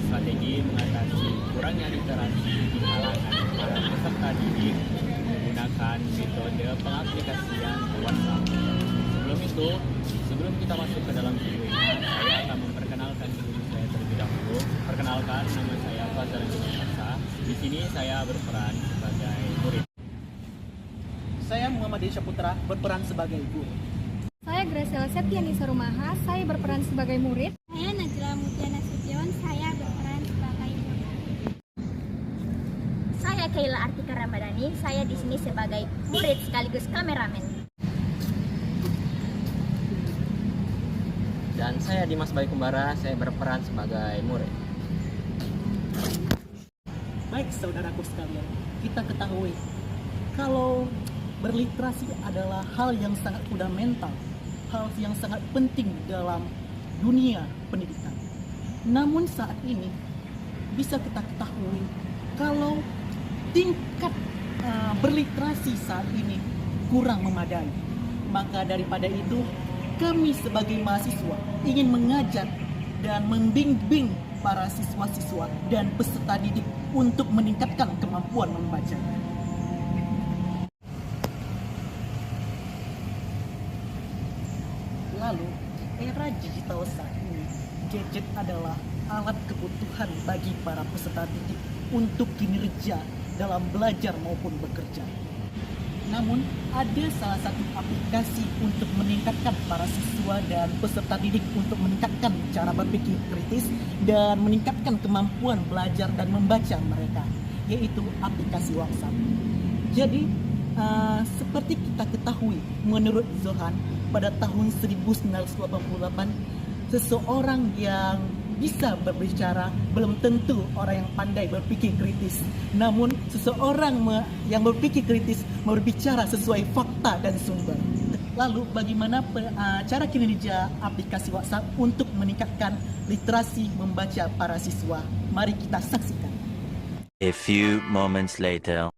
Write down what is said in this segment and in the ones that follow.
strategi mengatasi kurangnya literasi di kalangan para peserta didik menggunakan metode pengaplikasian WhatsApp. Sebelum kita masuk ke dalam video ini, saya akan memperkenalkan diri saya terlebih dahulu. Perkenalkan, nama saya Fazal Nursa. Di sini saya berperan sebagai murid. Saya Muhammad Isya Putra, berperan sebagai guru. Saya Graciela Septiani Sarumaha, saya berperan sebagai murid. Saya Najla Mutiana Sution, saya berperan sebagai murid. Saya Kaila Artika Ramadhani, saya di sini sebagai murid sekaligus kameramen. Dan saya Dimas Bayu Kumbara, saya berperan sebagai murid. Baik saudaraku sekalian, kita ketahui kalau berliterasi adalah hal yang sangat fundamental, hal yang sangat penting dalam dunia pendidikan. Namun saat ini bisa kita ketahui kalau tingkat berliterasi saat ini kurang memadai. Maka daripada itu kami sebagai mahasiswa ingin mengajak dan membimbing para siswa-siswa dan peserta didik untuk meningkatkan kemampuan membaca. Lalu, era digital saat ini, gadget adalah alat kebutuhan bagi para peserta didik untuk kinerja dalam belajar maupun bekerja. Namun, ada salah satu aplikasi untuk meningkatkan para siswa dan peserta didik untuk meningkatkan cara berpikir kritis dan meningkatkan kemampuan belajar dan membaca mereka, yaitu aplikasi WhatsApp. Jadi, seperti kita ketahui, menurut Zohan, pada tahun 1988, seseorang yang bisa berbicara belum tentu orang yang pandai berpikir kritis. Namun seseorang yang berpikir kritis berbicara sesuai fakta dan sumber. Lalu bagaimana cara kinerja aplikasi WhatsApp untuk meningkatkan literasi membaca para siswa? Mari kita saksikan. A few moments later.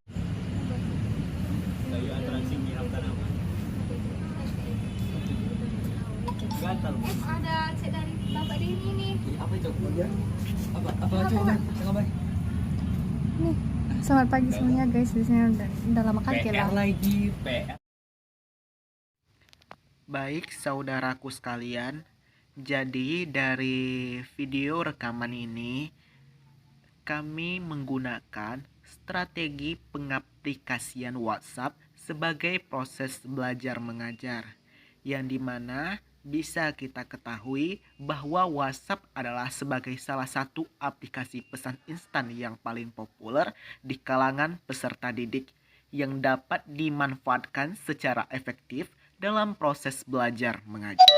Ada cek dari Bapak Dini nih. Apa itu? Apa coba? Nih, selamat pagi semuanya guys. Di sini udah lama kali kita. Baik saudaraku sekalian, jadi dari video rekaman ini kami menggunakan strategi pengaplikasian WhatsApp sebagai proses belajar mengajar, yang dimana bisa kita ketahui bahwa WhatsApp adalah sebagai salah satu aplikasi pesan instan yang paling populer di kalangan peserta didik yang dapat dimanfaatkan secara efektif dalam proses belajar mengajar.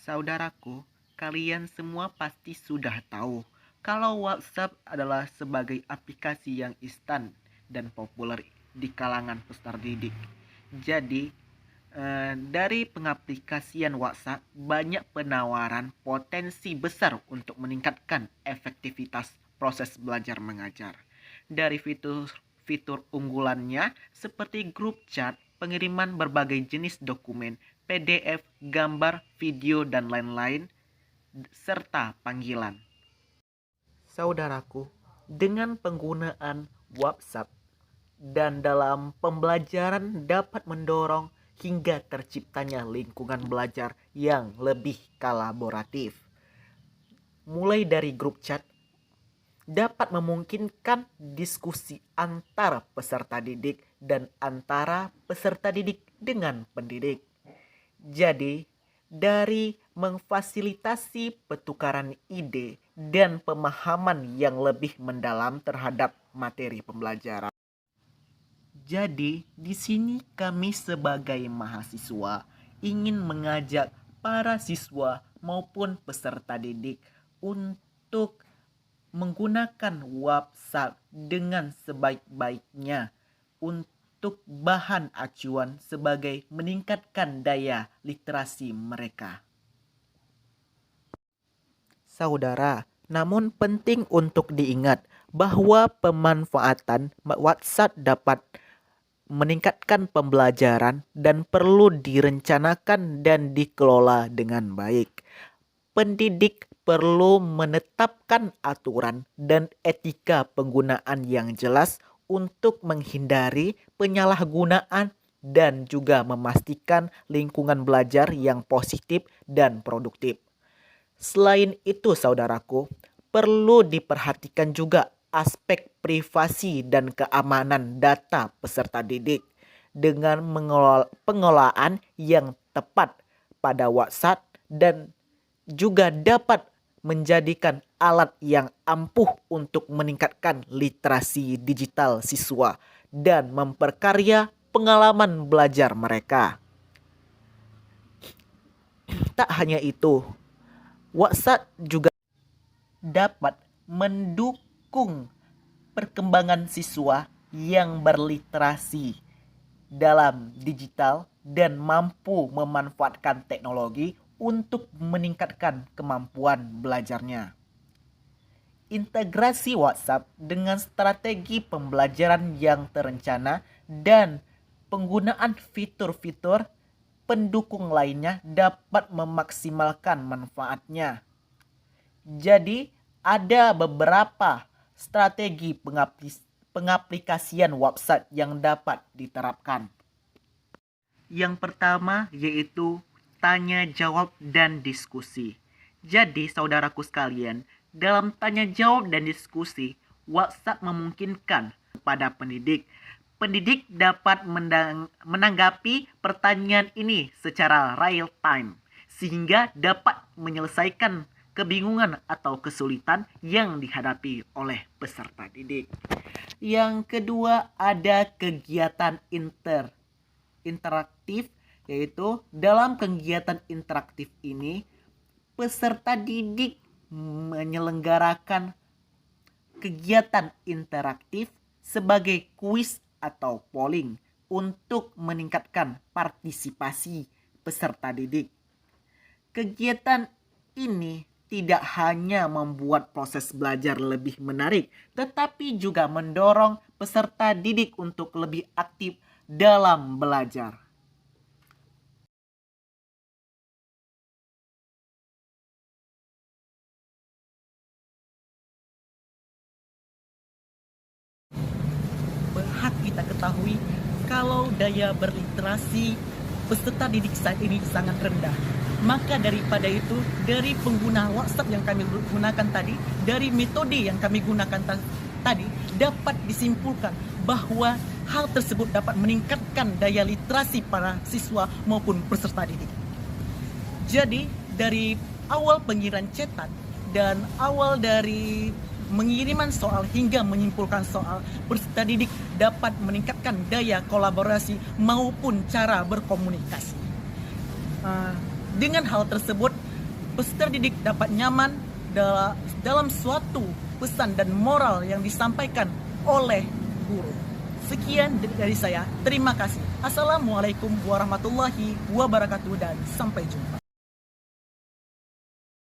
Saudaraku, kalian semua pasti sudah tahu kalau WhatsApp adalah sebagai aplikasi yang instan dan populer di kalangan peserta didik. Jadi, dari pengaplikasian WhatsApp banyak penawaran potensi besar untuk meningkatkan efektivitas proses belajar mengajar. Dari fitur unggulannya seperti grup chat, pengiriman berbagai jenis dokumen, PDF, gambar, video, dan lain-lain, serta panggilan. Saudaraku, dengan penggunaan WhatsApp dan dalam pembelajaran dapat mendorong hingga terciptanya lingkungan belajar yang lebih kolaboratif. Mulai dari grup chat, dapat memungkinkan diskusi antara peserta didik dan antara peserta didik dengan pendidik. Jadi, dari memfasilitasi pertukaran ide dan pemahaman yang lebih mendalam terhadap materi pembelajaran. Jadi, di sini kami sebagai mahasiswa ingin mengajak para siswa maupun peserta didik untuk menggunakan WhatsApp dengan sebaik-baiknya untuk bahan acuan sebagai meningkatkan daya literasi mereka. Saudara, namun penting untuk diingat bahwa pemanfaatan WhatsApp dapat meningkatkan pembelajaran dan perlu direncanakan dan dikelola dengan baik. Pendidik perlu menetapkan aturan dan etika penggunaan yang jelas untuk menghindari penyalahgunaan dan juga memastikan lingkungan belajar yang positif dan produktif. Selain itu, saudaraku, perlu diperhatikan juga aspek privasi dan keamanan data peserta didik dengan pengelolaan yang tepat pada WhatsApp dan juga dapat menjadikan alat yang ampuh untuk meningkatkan literasi digital siswa dan memperkaya pengalaman belajar mereka. Tak hanya itu, WhatsApp juga dapat mendukung perkembangan siswa yang berliterasi dalam digital dan mampu memanfaatkan teknologi untuk meningkatkan kemampuan belajarnya. Integrasi WhatsApp dengan strategi pembelajaran yang terencana dan penggunaan fitur-fitur pendukung lainnya dapat memaksimalkan manfaatnya. Jadi, ada beberapa strategi pengaplikasian WhatsApp yang dapat diterapkan. Yang pertama yaitu tanya jawab dan diskusi. Jadi, saudaraku sekalian, dalam tanya jawab dan diskusi, WhatsApp memungkinkan kepada pendidik dapat menanggapi pertanyaan ini secara real time sehingga dapat menyelesaikan kebingungan atau kesulitan yang dihadapi oleh peserta didik. Yang kedua, ada kegiatan interaktif, yaitu dalam kegiatan interaktif ini peserta didik menyelenggarakan kegiatan interaktif sebagai kuis atau polling untuk meningkatkan partisipasi peserta didik. Kegiatan ini tidak hanya membuat proses belajar lebih menarik, tetapi juga mendorong peserta didik untuk lebih aktif dalam belajar. Berhak kita ketahui kalau daya berliterasi peserta didik saat ini sangat rendah. Maka daripada itu, dari pengguna WhatsApp yang kami gunakan tadi, dari metode yang kami gunakan tadi, dapat disimpulkan bahwa hal tersebut dapat meningkatkan daya literasi para siswa maupun peserta didik. Jadi, dari awal pengiriman cetak dan awal dari mengiriman soal hingga menyimpulkan soal, peserta didik dapat meningkatkan daya kolaborasi maupun cara berkomunikasi. Dengan hal tersebut, peserta didik dapat nyaman dalam suatu pesan dan moral yang disampaikan oleh guru. Sekian dari saya. Terima kasih. Assalamualaikum warahmatullahi wabarakatuh dan sampai jumpa.